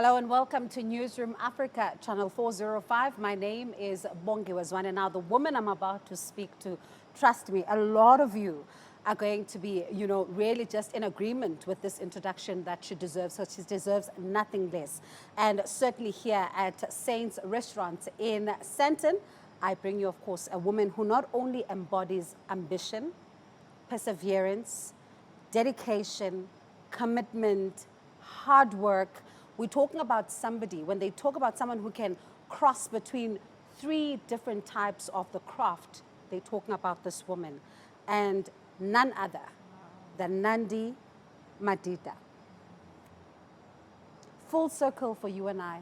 Hello and welcome to Newsroom Africa, Channel 405. My name is Bongiwe, Zwane. Now, the woman I'm about to speak to, trust me, a lot of you are going to be, really just in agreement with this introduction that she deserves. So she deserves nothing less. And certainly here at Saint's Restaurant in Sandton, I bring you, of course, a woman who not only embodies ambition, perseverance, dedication, commitment, hard work. We're talking about somebody, when they talk about someone who can cross between three different types of the craft, they're talking about this woman. And none other than Nandi Madida. Full circle for you and I.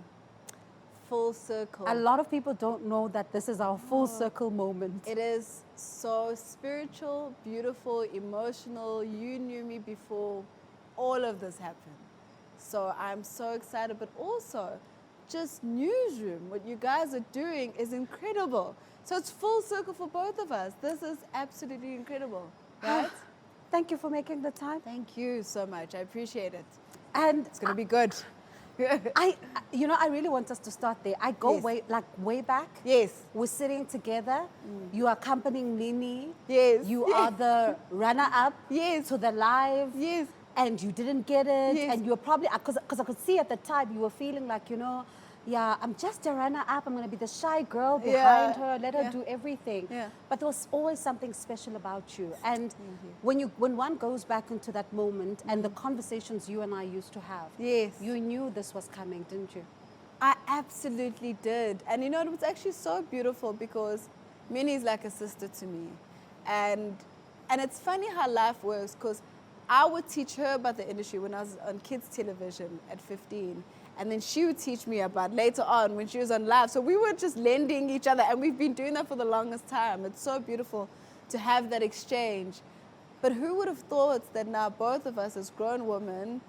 Full circle. A lot of people don't know that this is our full circle moment. It is so spiritual, beautiful, emotional. You knew me before all of this happened. So I'm so excited, but also just Newsroom, what you guys are doing is incredible. So it's full circle for both of us. This is absolutely incredible, right? Thank you for making the time. Thank you so much. I appreciate it. And It's going to be good. I really want us to start there. I go Yes. way back. Yes. We're sitting together. You are accompanying Nini. Yes. You Yes. are the runner-up Yes. to the live. Yes. And you didn't get it. Yes. And you were probably, because I could see at the time, you were feeling like, I'm just a runner-up. I'm going to be the shy girl behind her. Let her do everything. Yeah. But there was always something special about you. And when one goes back into that moment and the conversations you and I used to have, Yes. you knew this was coming, didn't you? I absolutely did. And it was actually so beautiful because Minnie is like a sister to me. And it's funny how life works, because I would teach her about the industry when I was on kids television at 15. And then she would teach me about later on when she was on live. So we were just lending each other, and we've been doing that for the longest time. It's so beautiful to have that exchange. But who would have thought that now both of us as grown women,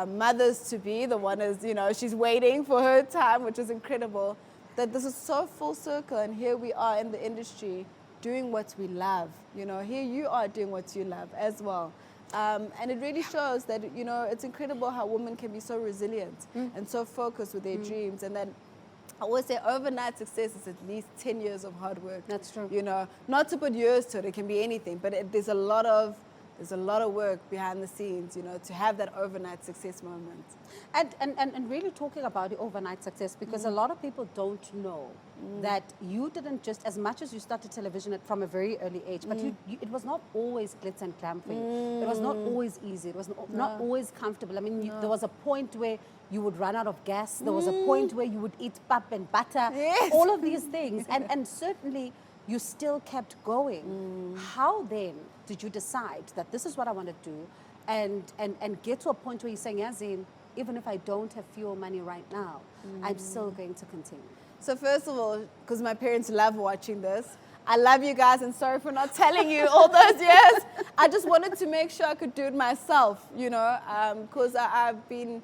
mothers to be, the one is, she's waiting for her time, which is incredible, that this is so full circle, and here we are in the industry doing what we love. Here you are doing what you love as well. And it really shows that, it's incredible how women can be so resilient and so focused with their dreams. And then I always say overnight success is at least 10 years of hard work. That's true. Not to put years to it, it can be anything, but there's a lot of work behind the scenes, to have that overnight success moment. And really talking about the overnight success, because a lot of people don't know that you didn't just, as much as you started television from a very early age, but it was not always glitz and glam for you. It was not always easy. It was not always comfortable. I mean, there was a point where you would run out of gas. There was a point where you would eat pap and butter, all of these things. And certainly you still kept going. How then did you decide that this is what I want to do and get to a point where you're saying, Yazin, even if I don't have fuel money right now, I'm still going to continue? So first of all, because my parents love watching this, I love you guys and sorry for not telling you all those years. I just wanted to make sure I could do it myself, because I've been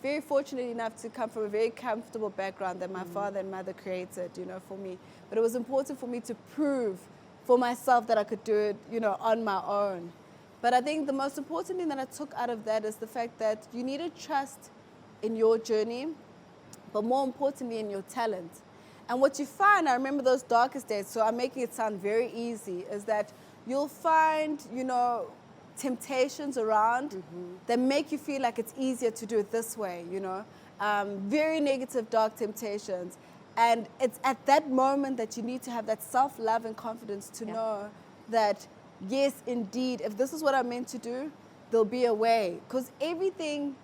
very fortunate enough to come from a very comfortable background that my father and mother created, for me. But it was important for me to prove for myself that I could do it, on my own. But I think the most important thing that I took out of that is the fact that you need to trust in your journey, but more importantly in your talent. And what you find, I remember those darkest days, so I'm making it sound very easy, is that you'll find, temptations around that make you feel like it's easier to do it this way, very negative, dark temptations. And it's at that moment that you need to have that self-love and confidence to know that, yes, indeed, if this is what I'm meant to do, there'll be a way. Because everything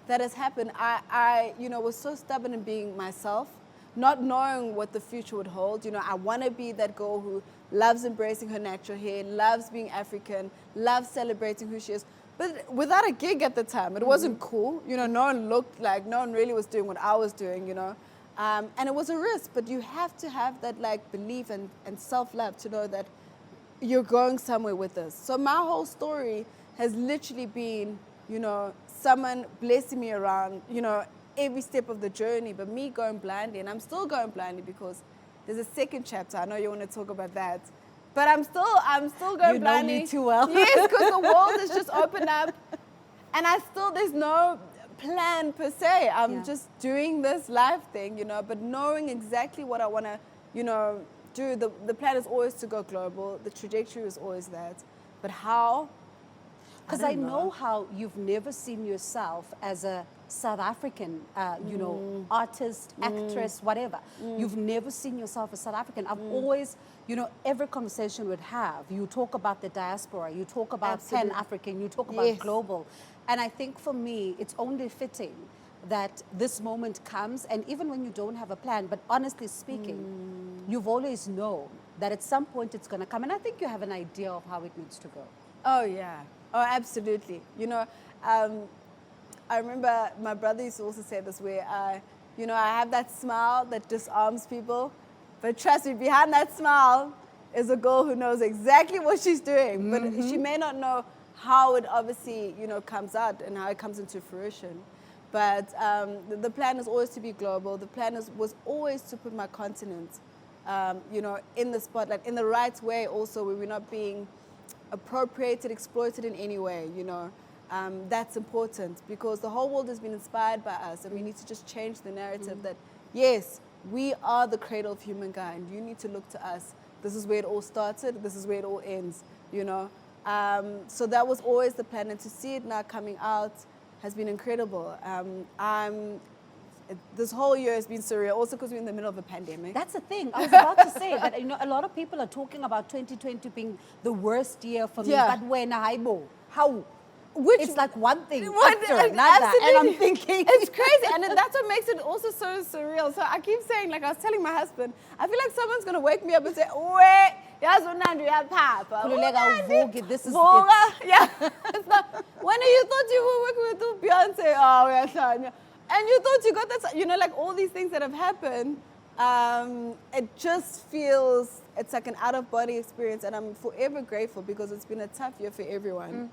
that has happened, I was so stubborn in being myself, not knowing what the future would hold. I want to be that girl who loves embracing her natural hair, loves being African, loves celebrating who she is. But without a gig at the time, it wasn't cool. No one looked like, no one really was doing what I was doing, And it was a risk, but you have to have that belief and self-love to know that you're going somewhere with this. So my whole story has literally been, someone blessing me around, every step of the journey, but me going blindly, and I'm still going blindly because there's a second chapter. I know you want to talk about that, but I'm still going blindly. You know me too well. Yes, because the world has just opened up, and there's no plan per se. I'm Yeah. just doing this live thing, you know, but knowing exactly what I want to, you know, do. The plan is always to go global. The trajectory is always that. But how? Because I know how you've never seen yourself as a South African, you know, artist, actress, whatever. You've never seen yourself as South African. I've always, you know, every conversation we'd have, you talk about the diaspora, you talk about Absolutely. Pan-African, you talk about Yes. global. And I think for me, it's only fitting that this moment comes, and even when you don't have a plan, but honestly speaking, you've always known that at some point it's going to come. And I think you have an idea of how it needs to go. Oh, yeah. Oh, absolutely. You know, I remember my brother used to also say this where, you know, I have that smile that disarms people. But trust me, behind that smile is a girl who knows exactly what she's doing. But she may not know how it obviously, you know, comes out and how it comes into fruition. But the plan is always to be global. The plan was always to put my continent, you know, in the spotlight, in the right way also, where we're not being appropriated, exploited in any way, you know. That's important because the whole world has been inspired by us, and we need to just change the narrative that, yes, we are the cradle of humankind. You need to look to us. This is where it all started. This is where it all ends, you know. So that was always the plan, and to see it now coming out has been incredible. This whole year has been surreal, also because we're in the middle of a pandemic. That's the thing. I was about to say that, you know, a lot of people are talking about 2020 being the worst year for me. Yeah. But when how? Which- it's like one thing What- after another. And I'm absolutely. thinking, It's crazy, and that's what makes it also so surreal. So I keep saying, like I was telling my husband, I feel like someone's gonna wake me up and say, "Wait, yazi uNandi uyapapa." Khululeka uvuke, this is Vuka. Yeah. It's not, when you thought you were working with Beyonce, oh, uyahlanya. And you thought you got that, you know, like all these things that have happened, it just feels, it's like an out-of-body experience, and I'm forever grateful because it's been a tough year for everyone.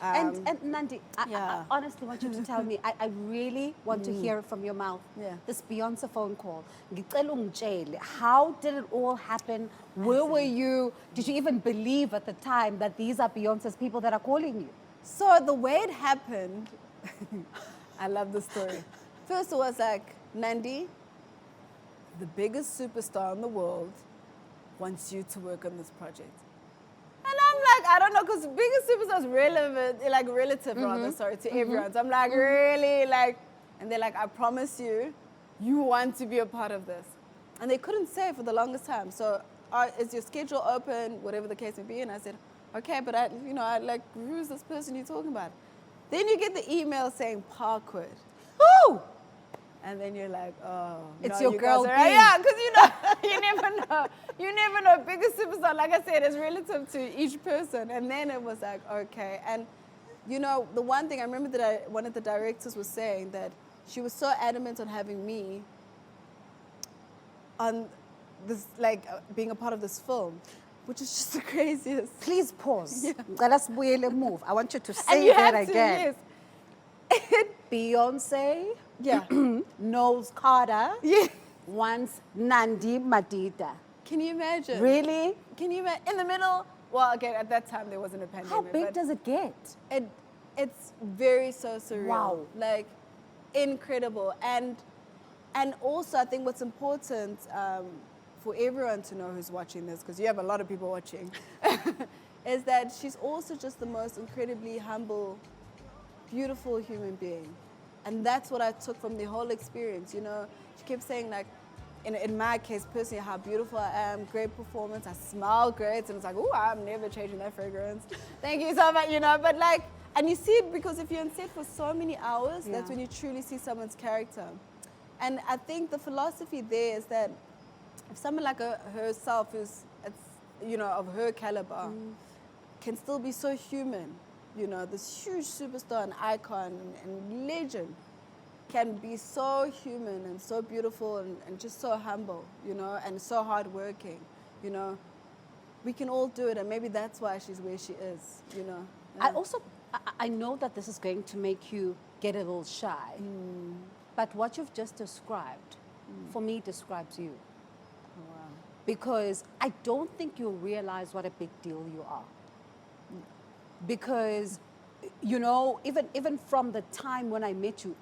And Nandi, I Yeah. honestly want you to tell me, I really want to hear it from your mouth. Yeah. This Beyonce phone call. Ngicela ungitshele, how did it all happen? Where were you? Did you even believe at the time that these are Beyonce's people that are calling you? So the way it happened, I love the story. First it was like, Nandi, the biggest superstar in the world wants you to work on this project. And I'm like, I don't know, because biggest superstar is relevant, like relative rather, sorry, to everyone. So I'm like, really? Like, and they're like, I promise you, you want to be a part of this. And they couldn't say for the longest time. So is your schedule open, whatever the case may be? And I said, okay, but I like, who's this person you're talking about? Then you get the email saying Parkwood. Who? And then you're like, oh, It's no, your you girl guys are B. right. Yeah, because you know, you never know. You never know. Biggest superstar, like I said, is relative to each person. And then it was like, okay. And you know, the one thing I remember that one of the directors was saying that she was so adamant on having me on this, like being a part of this film, which is just the craziest. Please pause. Let us move. I want you to And say you that have to, again. yes. Beyonce Yeah. knows Carter Yeah. wants Nandi Madida. Can you imagine? Really? Can you imagine? In the middle, well, again, at that time there wasn't a pandemic. How big but does it get? it's very so surreal. Wow. Like, incredible. And also, I think what's important for everyone to know who's watching this, because you have a lot of people watching, is that she's also just the most incredibly humble, beautiful human being. And that's what I took from the whole experience, you know. She kept saying, like, in my case, personally, how beautiful I am, great performance, I smell great, and it's like, oh, I'm never changing that fragrance. Thank you so much, you know, but like, and you see it because if you're on set for so many hours, that's when you truly see someone's character. And I think the philosophy there is that if someone like herself who's, you know, of her caliber, can still be so human, you know, this huge superstar and icon and legend, can be so human and so beautiful and just so humble, you know, and so hardworking, you know. We can all do it, and maybe that's why she's where she is, you know. I know that this is going to make you get a little shy, but what you've just described, for me, describes you. Oh, wow. Because I don't think you'll realize what a big deal you are. Because, you know, even from the time when I met you,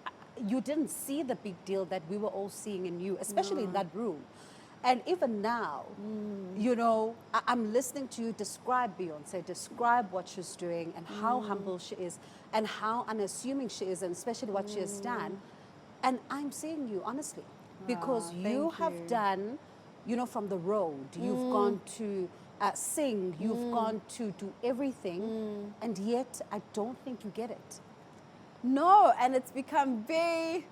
you didn't see the big deal that we were all seeing in you, especially in that room. And even now, you know, I'm listening to you describe Beyonce, describe what she's doing and how humble she is and how unassuming she is, and especially what she has done. And I'm seeing you, honestly, because you have done, you know, from the road, you've gone to sing, you've gone to do everything, and yet I don't think you get it. No, and it's become very,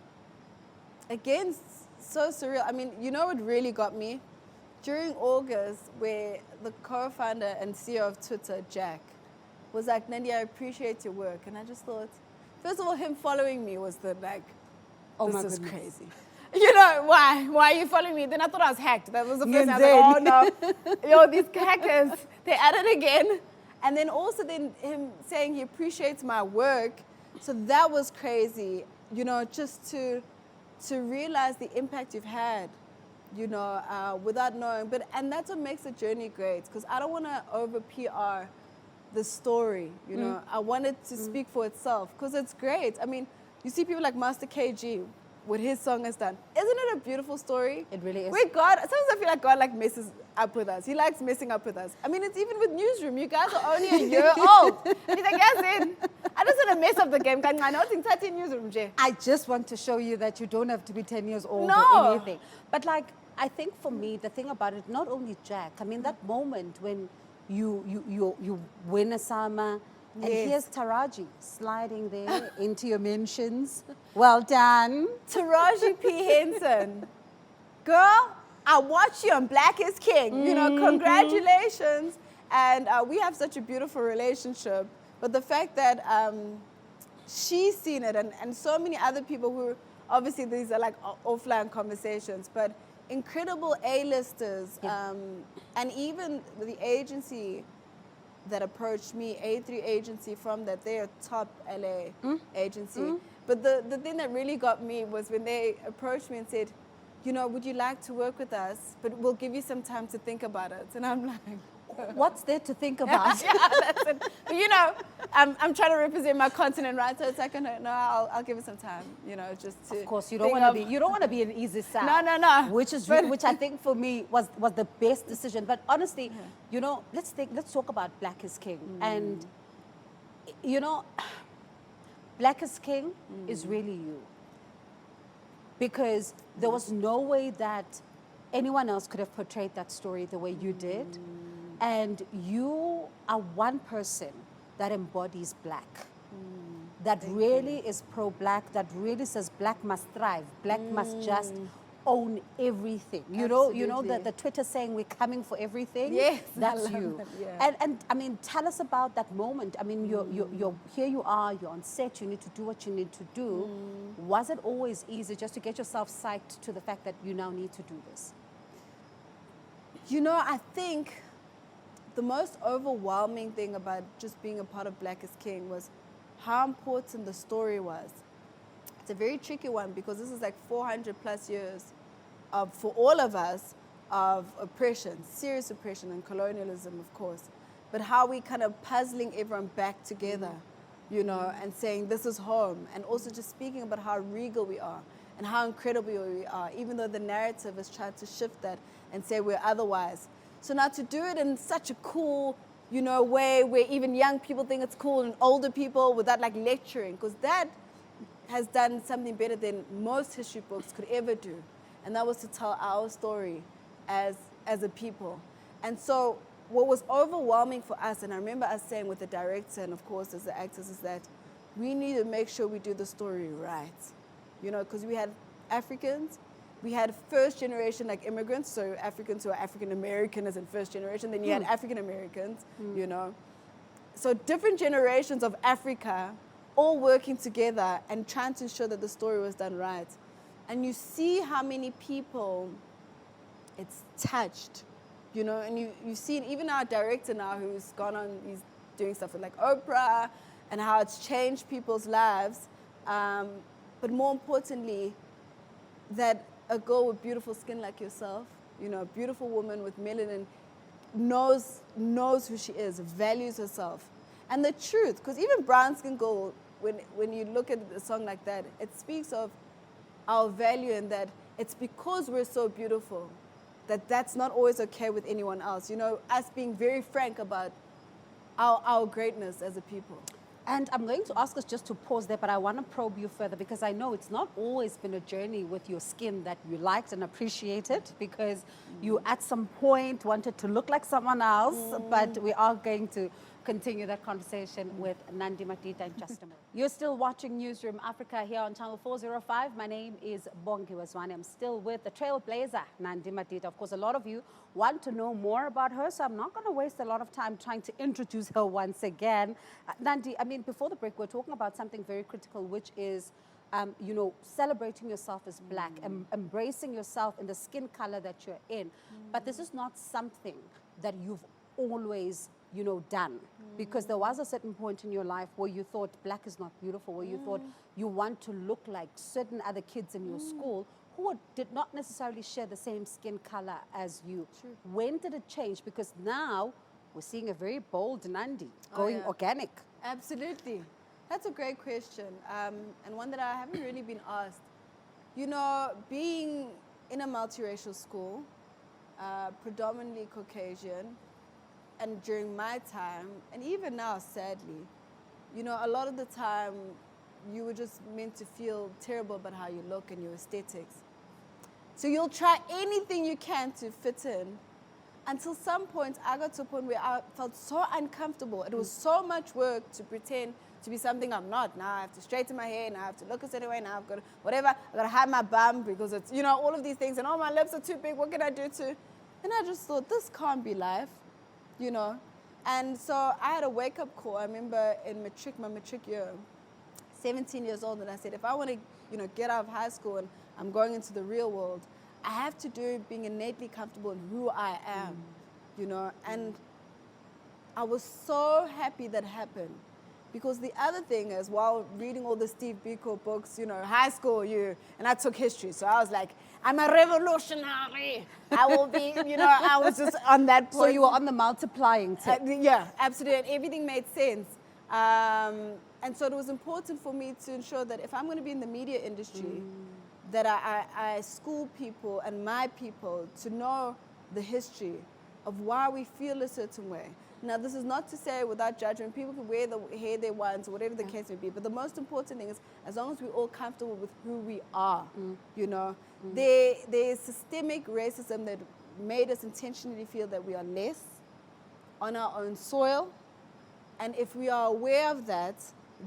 again, so surreal. I mean, you know what really got me? During August, where the co-founder and CEO of Twitter, Jack, was like, Nandi, I appreciate your work. And I just thought, first of all, him following me was the like, Oh this my is goodness. crazy. You know, why? Why are you following me? Then I thought I was hacked. That was the first time I was like, oh no, yo, these hackers, they're at it again. And then also then him saying he appreciates my work. So that was crazy, you know, just to realize the impact you've had, you know, without knowing. And that's what makes the journey great, because I don't want to over PR the story, you know. I want it to speak for itself, because it's great. I mean, you see people like Master KG, what his song has done. Isn't it a beautiful story? It really is. Where God, sometimes I feel like God like messes up with us. He likes messing up with us. I mean, it's even with Newsroom. You guys are only a year old. He's like, yes, in. I just want to mess up the game. I know it's 13 Newsroom, Jay. I just want to show you that you don't have to be 10 years old No. or anything. But like, I think for me, the thing about it, not only Jack, I mean, that moment when you win a Sama, and Yes. here's Taraji sliding there into your mentions. Well done. Taraji P. Henson. Girl, I watched you on Black is King. You know, congratulations. And we have such a beautiful relationship. But the fact that she's seen it, and so many other people who, obviously these are like offline conversations, but incredible A-listers, and even the agency that approached me, A3 agency from that, they're a top LA agency. But the thing that really got me was when they approached me and said, you know, would you like to work with us? But we'll give you some time to think about it. And I'm like, What's there to think about? yeah, that's it. But you know, I'm trying to represent my continent, right? So it's like, no, I'll give it some time, you know, just to. Of course, you don't want to be an easy sell. No. Which I think for me was the best decision. But honestly, you know, let's talk about Black is King. And you know, Black is King is really you. Because there was no way that anyone else could have portrayed that story the way you did. And you are one person that embodies Black. That really is pro-Black, that really says Black must thrive, Black must just own everything. You know the Twitter saying we're coming for everything? Yes, That's I love you. that, yeah. And I mean, tell us about that moment. I mean, you're here you are, you're on set, you need to do what you need to do. Was it always easy just to get yourself psyched to the fact that you now need to do this? You know, I think the most overwhelming thing about just being a part of Black is King was how important the story was. It's a very tricky one, because this is like 400 plus years of, for all of us, of oppression, serious oppression and colonialism, of course. But how we kind of puzzling everyone back together, you know, and saying this is home, and also just speaking about how regal we are and how incredible we are, even though the narrative has tried to shift that and say we're otherwise. So now to do it in such a cool, you know, way where even young people think it's cool and older people, without like lecturing, because that has done something better than most history books could ever do. And that was to tell our story as a people. And so what was overwhelming for us, and I remember us saying with the director and of course as the actors, is that we need to make sure we do the story right. You know, because we had Africans, we had first generation like immigrants, so Africans who are African American as in first generation, then you had African Americans, you know. So different generations of Africa all working together and trying to ensure that the story was done right. And you see how many people it's touched, you know, and you've seen even our director now who's gone on, he's doing stuff with like Oprah and how it's changed people's lives. But more importantly, that a girl with beautiful skin like yourself, you know, a beautiful woman with melanin, knows who she is, values herself. And the truth, because even brown skin girl when you look at a song like that, it speaks of our value and that it's because we're so beautiful that that's not always okay with anyone else. You know, us being very frank about our greatness as a people. And I'm going to ask us just to pause there, but I want to probe you further because I know it's not always been a journey with your skin that you liked and appreciated because you at some point wanted to look like someone else, but we are going to continue that conversation with Nandi Madida in just a moment. You're still watching Newsroom Africa here on Channel 405. My name is Bongiwe Zwane. I'm still with the trailblazer, Nandi Madida. Of course, a lot of you want to know more about her, so I'm not going to waste a lot of time trying to introduce her once again. Nandi, I mean, before the break, we're talking about something very critical, which is you know, celebrating yourself as black, embracing yourself in the skin color that you're in. But this is not something that you've always, you know, done. Because there was a certain point in your life where you thought black is not beautiful, where you thought you want to look like certain other kids in your school who did not necessarily share the same skin color as you. True. When did it change? Because now we're seeing a very bold Nandi going organic. Absolutely. That's a great question, and one that I haven't really been asked. You know, being in a multiracial school, predominantly Caucasian, and during my time, and even now, sadly, you know, a lot of the time, you were just meant to feel terrible about how you look and your aesthetics. So you'll try anything you can to fit in, until some point, I got to a point where I felt so uncomfortable. It was so much work to pretend to be something I'm not. Now I have to straighten my hair, now I have to look a certain way, now I've got to, whatever, I've got to hide my bum because it's, you know, all of these things, and oh, my lips are too big, what can I do to? And I just thought, this can't be life, you know? And so I had a wake-up call. I remember in my matric year, 17 years old, and I said, if I want to, you know, get out of high school and I'm going into the real world, I have to do being innately comfortable in who I am, you know? And I was so happy that happened. Because the other thing is, while reading all the Steve Biko books, you know, high school, and I took history, so I was like, I'm a revolutionary. I will be, you know, I was just on that point. So you were on the multiplying tip. Yeah, absolutely, and everything made sense. And so it was important for me to ensure that if I'm going to be in the media industry, that I school people and my people to know the history of why we feel a certain way. Now, this is not to say without judgment, people can wear the hair they want, or whatever the case may be, but the most important thing is, as long as we're all comfortable with who we are, you know, there's systemic racism that made us intentionally feel that we are less on our own soil, and if we are aware of that,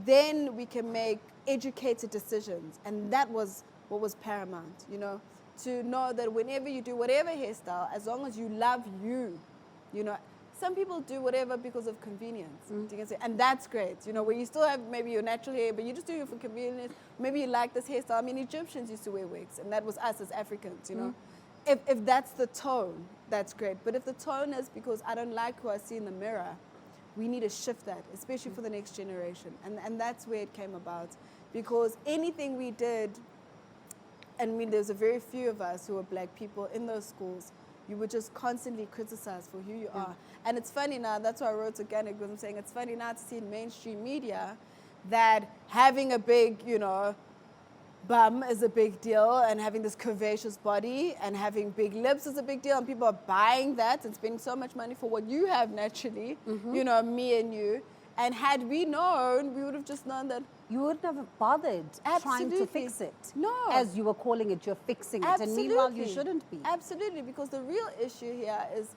then we can make educated decisions, and that was what was paramount, you know, to know that whenever you do whatever hairstyle, as long as you love you, you know, some people do whatever because of convenience, you can say, and that's great, you know, where you still have maybe your natural hair, but you just do it for convenience. Maybe you like this hairstyle. I mean, Egyptians used to wear wigs, and that was us as Africans, you know. If that's the tone, that's great. But if the tone is because I don't like who I see in the mirror, we need to shift that, especially for the next generation. And that's where it came about. Because anything we did, and I mean, there's a very few of us who were black people in those schools, you were just constantly criticized for who you are. And it's funny now, that's why I wrote organic, because I'm saying it's funny now to see in mainstream media that having a big, you know, bum is a big deal, and having this curvaceous body and having big lips is a big deal, and people are buying that and spending so much money for what you have naturally, you know, me and you. And had we known, we would have just known that you wouldn't have bothered trying to fix it. No. As you were calling it, you're fixing it. And meanwhile, you shouldn't be. Absolutely, because the real issue here is,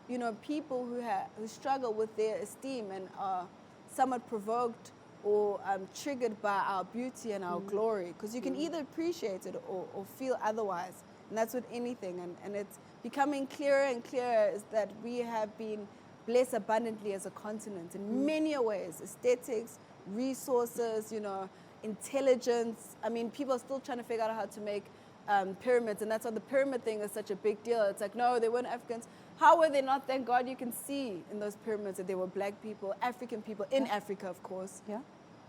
you know, people who struggle with their esteem and are somewhat provoked or triggered by our beauty and our glory. Because you can either appreciate it or feel otherwise. And that's with anything. And it's becoming clearer and clearer is that we have been blessed abundantly as a continent in many ways. Aesthetics, resources, you know, intelligence. I mean, people are still trying to figure out how to make pyramids, and that's why the pyramid thing is such a big deal. It's like, no, they weren't Africans. How were they not? Thank God you can see in those pyramids that they were black people, African people, in Africa, of course,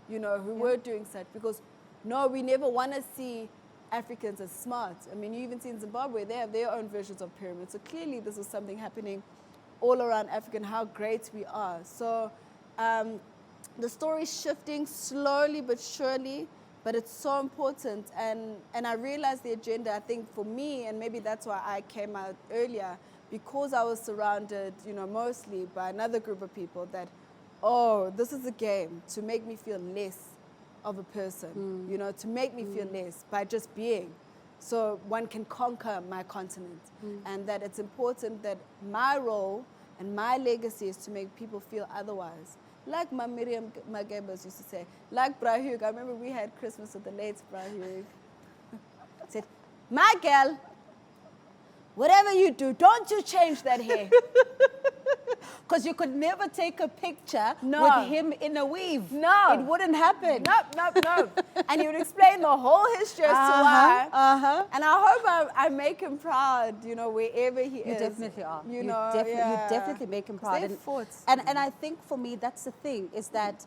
you know, who were doing such. Because, no, we never want to see Africans as smart. I mean, you even see in Zimbabwe, they have their own versions of pyramids. So clearly this is something happening all around Africa and how great we are. So the story's shifting slowly but surely, but it's so important. And I realized the agenda, I think for me, and maybe that's why I came out earlier, because I was surrounded, mostly by another group of people that, oh, this is a game to make me feel less of a person, to make me feel less by just being. So one can conquer my continent. And that it's important that my role and my legacy is to make people feel otherwise. Like my Miriam Magebas used to say, like Brahug. I remember we had Christmas with the late Brahug. Said, my girl, whatever you do, don't you change that hair. Because you could never take a picture No. with him in a weave. No. It wouldn't happen. Nope. And he would explain the whole history as to why. And I hope I make him proud, wherever he is. You definitely are. You definitely make him proud. They fought. And I think for me, that's the thing, is that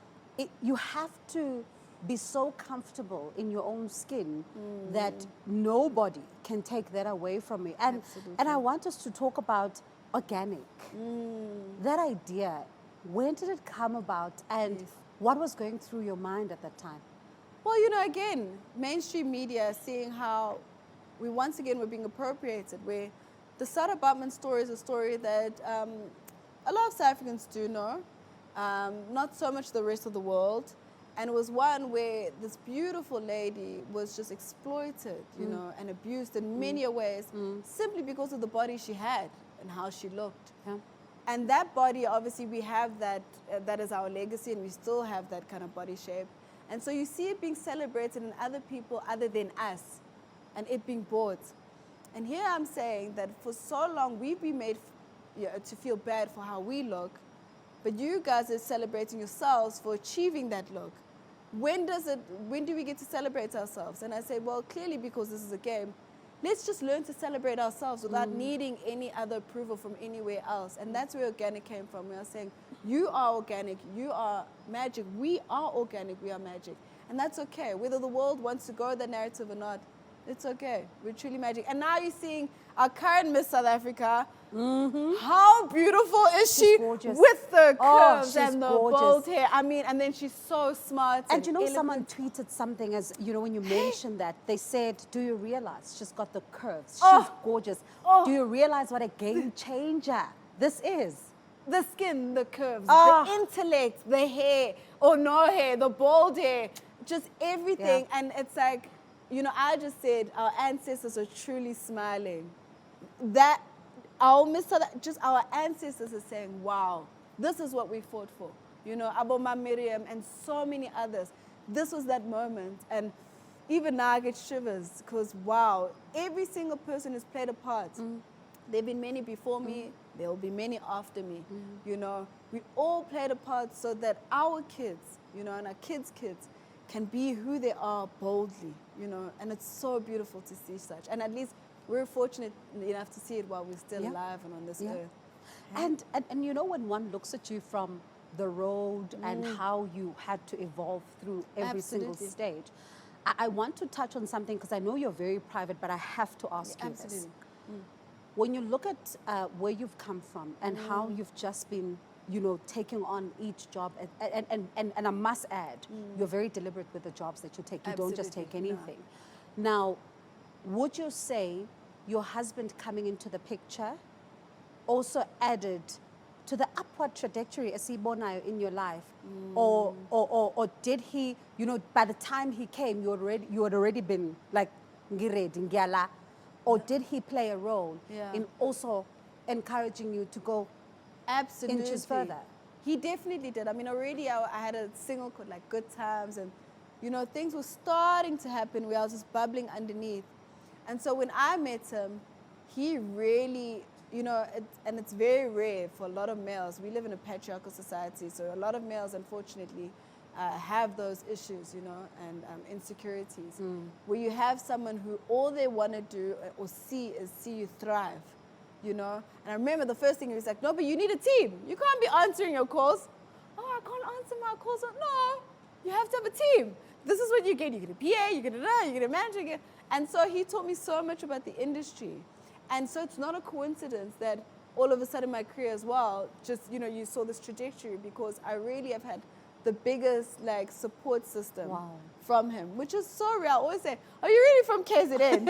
you have to be so comfortable in your own skin that nobody can take that away from you. And I want us to talk about organic. That idea, when did it come about, and what was going through your mind at that time? Well, again, mainstream media seeing how we once again were being appropriated, where the Sada Batman story is a story that a lot of South Africans do know, not so much the rest of the world. And it was one where this beautiful lady was just exploited, and abused in many ways, simply because of the body she had and how she looked. Yeah. And that body, obviously, we have that, that is our legacy, and we still have that kind of body shape. And so you see it being celebrated in other people other than us, and it being bought. And here I'm saying that for so long we've been made to feel bad for how we look, but you guys are celebrating yourselves for achieving that look. When do we get to celebrate ourselves? And I say, well, clearly because this is a game, let's just learn to celebrate ourselves without needing any other approval from anywhere else. And that's where organic came from. We are saying, you are organic, you are magic, we are organic, we are magic. And that's okay. Whether the world wants to go that narrative or not, it's okay. We're truly magic. And now you're seeing our current Miss South Africa. How beautiful is she with the curves and the bold hair? I mean, and then she's so smart. And someone tweeted something as, when you mentioned that, they said, do you realize she's got the curves? She's gorgeous. Do you realize what a game changer this is? The skin, the curves, the intellect, the hair, or no hair, the bald hair, just everything. Yeah. And it's like, I just said our ancestors are truly smiling. That our ancestors are saying, wow, this is what we fought for. Aboma Miriam and so many others. This was that moment. And even now I get shivers because, wow, every single person has played a part. There have been many before me. There will be many after me. We all played a part so that our kids, and our kids' kids can be who they are boldly, and it's so beautiful to see such. And at least we're fortunate enough to see it while we're still alive and on this earth. Yeah. And when one looks at you from the road and how you had to evolve through every single stage, I want to touch on something because I know you're very private, but I have to ask you this. When you look at where you've come from and how you've just been taking on each job, and I must add, you're very deliberate with the jobs that you take. You don't just take anything. Now, would you say your husband coming into the picture also added to the upward trajectory esibonayo in your life? Or did he, by the time he came, you had already been like ngiredi ngiala? Or did he play a role in also encouraging you to go inches further? He definitely did. I mean, already I had a single called like Good Times, and things were starting to happen where I was just bubbling underneath. And so when I met him, he really, and it's very rare for a lot of males. We live in a patriarchal society, so a lot of males, unfortunately, have those issues, and insecurities, where you have someone who all they want to do or see is see you thrive. And I remember the first thing he was like, no, but you need a team. You can't be answering your calls. Oh, I can't answer my calls. No, you have to have a team. This is what you get. You get a PA, you get a manager. And so he taught me so much about the industry. And so it's not a coincidence that all of a sudden my career as well, just, you saw this trajectory, because I really have had the biggest like support system Wow. from him, which is so real. I always say, "Are you really from KZN?"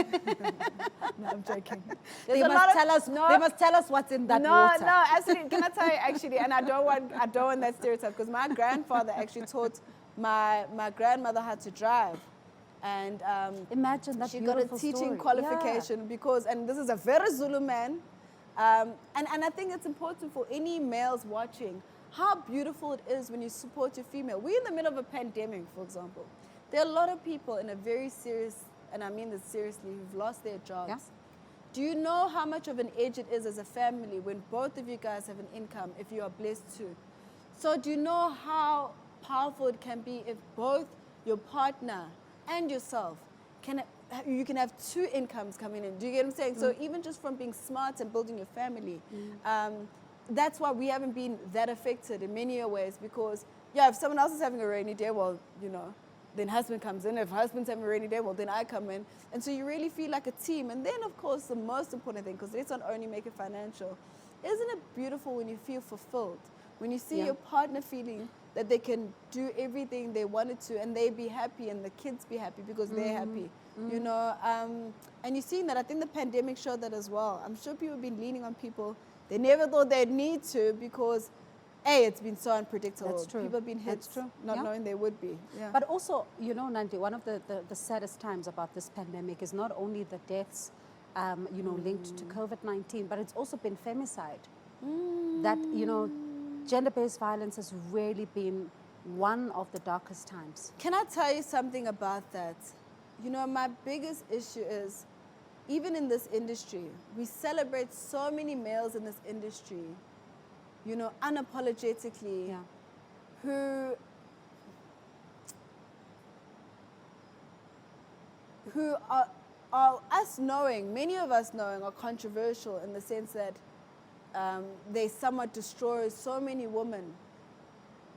No, I'm joking. They must tell us what's in that water. No, actually, can I tell you actually? And I don't want that stereotype, because my grandfather actually taught my grandmother how to drive, and Imagine that she got a beautiful teaching story. qualification because, and this is a very Zulu man, and I think it's important for any males watching how beautiful it is when you support your female. We're in the middle of a pandemic, for example. There are a lot of people in a very serious, and I mean this seriously, who've lost their jobs. Yeah. Do you know how much of an edge it is as a family when both of you guys have an income, if you are blessed to? So do you know how powerful it can be if both your partner and yourself you can have two incomes coming in? Do you get what I'm saying? So even just from being smart and building your family, that's why we haven't been that affected in many ways, because yeah, if someone else is having a rainy day, well, you know, then husband comes in. If husband's having a rainy day, well, then I come in. And so you really feel like a team. And then, of course, the most important thing, because let's not only make it financial, isn't it beautiful when you feel fulfilled? When you see your partner feeling that they can do everything they wanted to, and they be happy, and the kids be happy because they're happy, you know. And you've seen that. I think the pandemic showed that as well. I'm sure people have been leaning on people they never thought they'd need to, because it's been so unpredictable. That's true. People have been hit not knowing they would be. Yeah. But also, you know, Nandi, one of the saddest times about this pandemic is not only the deaths, you know, linked to COVID-19, but it's also been femicide. That, you know, gender-based violence has really been one of the darkest times. Can I tell you something about that? You know, my biggest issue is, even in this industry, we celebrate so many males in this industry, you know, unapologetically, who are us knowing, many of us knowing, are controversial in the sense that they somewhat destroy so many women.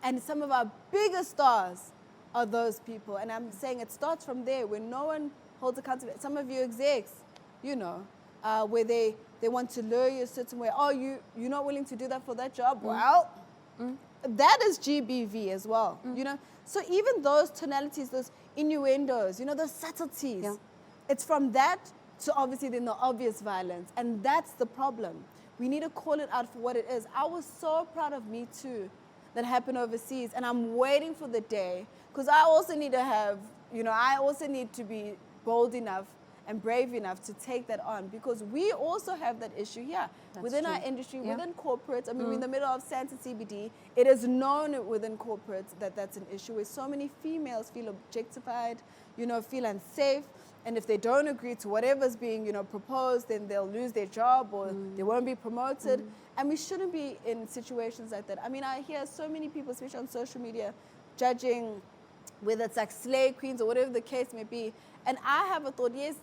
And some of our biggest stars are those people. And I'm saying it starts from there, when no one holds accountability. Some of you execs, you know, where they want to lure you a certain way. Oh, you're not willing to do that for that job? Well, that is GBV as well, you know. So even those tonalities, those innuendos, you know, those subtleties, it's from that to obviously then the obvious violence. And that's the problem. We need to call it out for what it is. I was so proud of Me Too that happened overseas, and I'm waiting for the day, because I also need to have, you know, I also need to be bold enough and brave enough to take that on, because we also have that issue here within our industry, within corporates. I mean, we're in the middle of Santa CBD. It is known within corporates that that's an issue, where so many females feel objectified, you know, feel unsafe. And if they don't agree to whatever's being, you know, proposed, then they'll lose their job, or they won't be promoted. And we shouldn't be in situations like that. I mean, I hear so many people, especially on social media, judging whether it's like slave queens or whatever the case may be. And I have a thought, yes,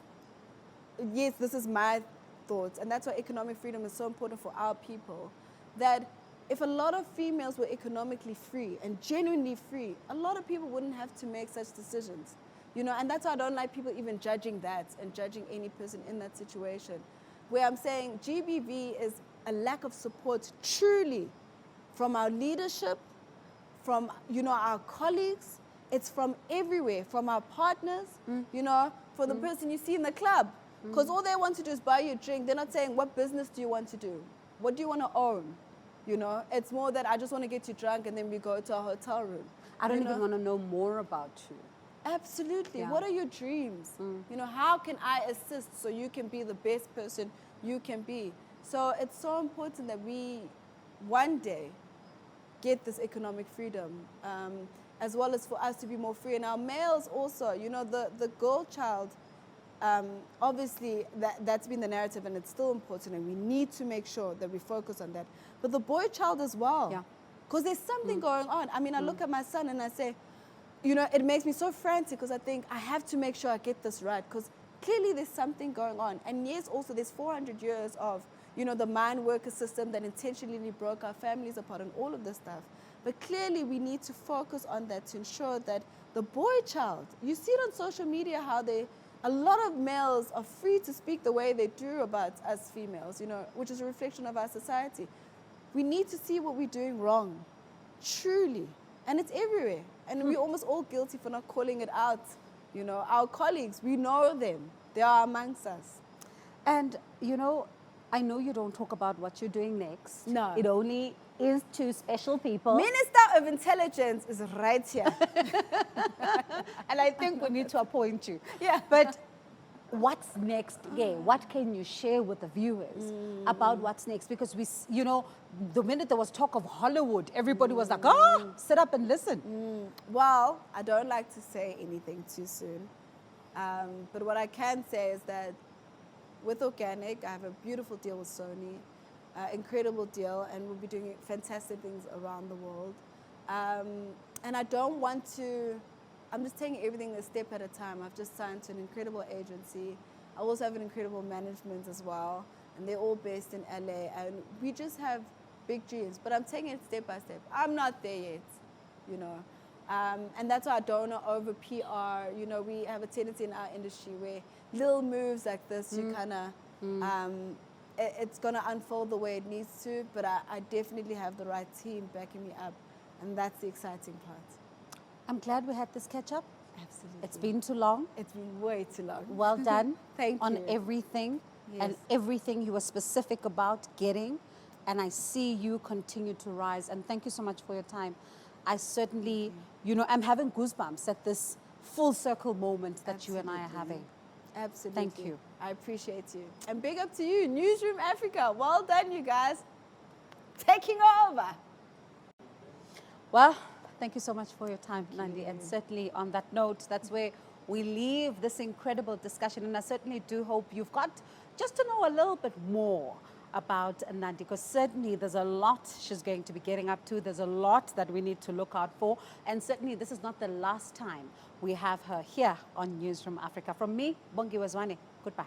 this is my thoughts, and that's why economic freedom is so important for our people, that if a lot of females were economically free and genuinely free, a lot of people wouldn't have to make such decisions, you know. And that's why I don't like people even judging that and judging any person in that situation, where I'm saying GBV is a lack of support truly from our leadership, from, you know, our colleagues. It's from everywhere, from our partners, you know, for the person you see in the club. Because all they want to do is buy you a drink. They're not saying, what business do you want to do? What do you want to own? You know, it's more that I just want to get you drunk and then we go to a hotel room. I don't even want to know more about you. Absolutely. What are your dreams? You know, how can I assist so you can be the best person you can be? So it's so important that we one day get this economic freedom, as well as for us to be more free. And our males also, you know, the girl child, obviously that's been the narrative, and it's still important, and we need to make sure that we focus on that. But the boy child as well, because there's something going on. I mean, I look at my son and I say, you know, it makes me so frantic, because I think I have to make sure I get this right, because clearly there's something going on. And yes, also there's 400 years of, you know, the mine worker system that intentionally broke our families apart and all of this stuff. But clearly we need to focus on that to ensure that the boy child, you see it on social media how a lot of males are free to speak the way they do about us females, you know, which is a reflection of our society. We need to see what we're doing wrong, truly. And it's everywhere. And we're almost all guilty for not calling it out. You know, our colleagues, we know them. They are amongst us. And, you know, I know you don't talk about what you're doing next. No. It only is to special people. Minister of Intelligence is right here. And I think we need to appoint you. Yeah. But what's next? Yeah, what can you share with the viewers about what's next? Because you know, the minute there was talk of Hollywood, everybody was like, oh, sit up and listen. Well, I don't like to say anything too soon. But what I can say is that with Organic, I have a beautiful deal with Sony, incredible deal, and we'll be doing fantastic things around the world. And I don't want to, I'm just taking everything a step at a time. I've just signed to an incredible agency. I also have an incredible management as well, and they're all based in LA, and we just have big dreams, but I'm taking it step by step. I'm not there yet, you know. And that's why I don't know over PR. You know, we have a tendency in our industry where little moves like this, you kind of, it's going to unfold the way it needs to, but I definitely have the right team backing me up, and that's the exciting part. I'm glad we had this catch up. Absolutely. It's been too long. It's been way too long. Well done. Thank on you. everything and Yes. everything you were specific about getting. And I see you continue to rise. And thank you so much for your time. I certainly, you know, I'm having goosebumps at this full circle moment that you and I are having. Absolutely. Thank you. I appreciate you. And big up to you, Newsroom Africa. Well done, you guys. Taking over. Well, thank you so much for your time, Nandi. And certainly on that note, that's where we leave this incredible discussion. And I certainly do hope you've got just to know a little bit more about Nandi, because certainly there's a lot she's going to be getting up to. There's a lot that we need to look out for. And certainly this is not the last time we have her here on Newsroom Africa. From me, Bongiwe Zwane, goodbye.